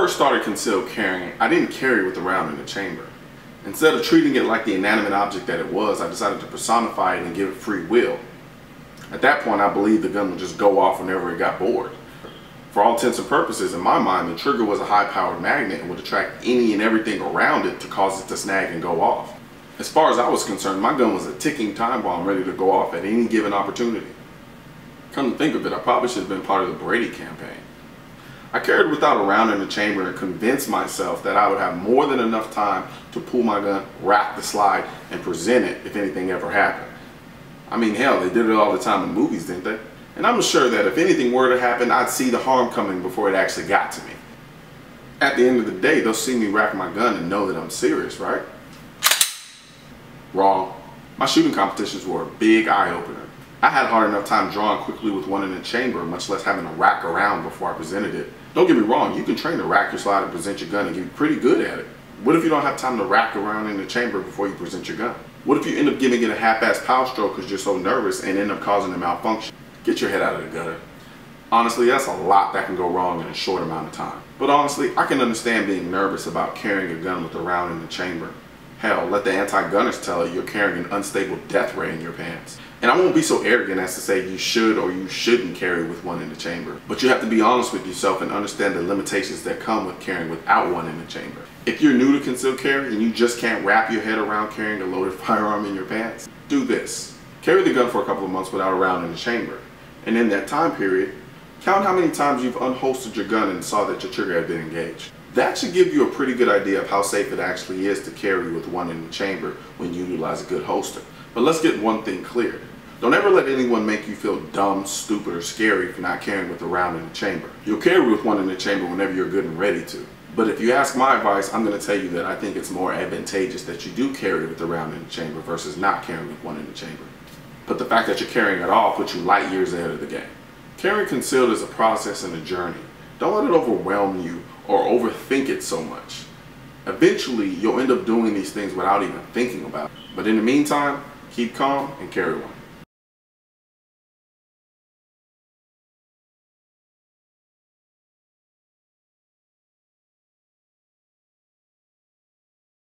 first started concealed carrying, I didn't carry with a round in the chamber. Instead of treating it like the inanimate object that it was, I decided to personify it and give it free will. At that point, I believed the gun would just go off whenever it got bored. For all intents and purposes, in my mind, the trigger was a high-powered magnet and would attract any and everything around it to cause it to snag and go off. As far as I was concerned, my gun was a ticking time bomb ready to go off at any given opportunity. Come to think of it, I probably should have been part of the Brady campaign. I carried without a round in the chamber and convinced myself that I would have more than enough time to pull my gun, rack the slide, and present it if anything ever happened. I mean, hell, they did it all the time in movies, didn't they? And I'm sure that if anything were to happen, I'd see the harm coming before it actually got to me. At the end of the day, they'll see me rack my gun and know that I'm serious, right? Wrong. My shooting competitions were a big eye-opener. I had a hard enough time drawing quickly with one in the chamber, much less having to rack around before I presented it. Don't get me wrong, you can train to rack your slide and present your gun and get pretty good at it. What if you don't have time to rack around in the chamber before you present your gun? What if you end up giving it a half-ass power stroke because you're so nervous and end up causing a malfunction? Get your head out of the gutter. Honestly, that's a lot that can go wrong in a short amount of time. But honestly, I can understand being nervous about carrying a gun with a round in the chamber. Hell, let the anti-gunners tell you you're carrying an unstable death ray in your pants. And I won't be so arrogant as to say you should or you shouldn't carry with one in the chamber. But you have to be honest with yourself and understand the limitations that come with carrying without one in the chamber. If you're new to concealed carry and you just can't wrap your head around carrying a loaded firearm in your pants, do this. Carry the gun for a couple of months without a round in the chamber. And in that time period, count how many times you've unholstered your gun and saw that your trigger had been engaged. That should give you a pretty good idea of how safe it actually is to carry with one in the chamber when you utilize a good holster. But let's get one thing clear. Don't ever let anyone make you feel dumb, stupid, or scary for not carrying with a round in the chamber. You'll carry with one in the chamber whenever you're good and ready to. But if you ask my advice, I'm going to tell you that I think it's more advantageous that you do carry with a round in the chamber versus not carrying with one in the chamber. But the fact that you're carrying at all puts you light years ahead of the game. Carrying concealed is a process and a journey. Don't let it overwhelm you or overthink it so much. Eventually, you'll end up doing these things without even thinking about it. But in the meantime, keep calm and carry one.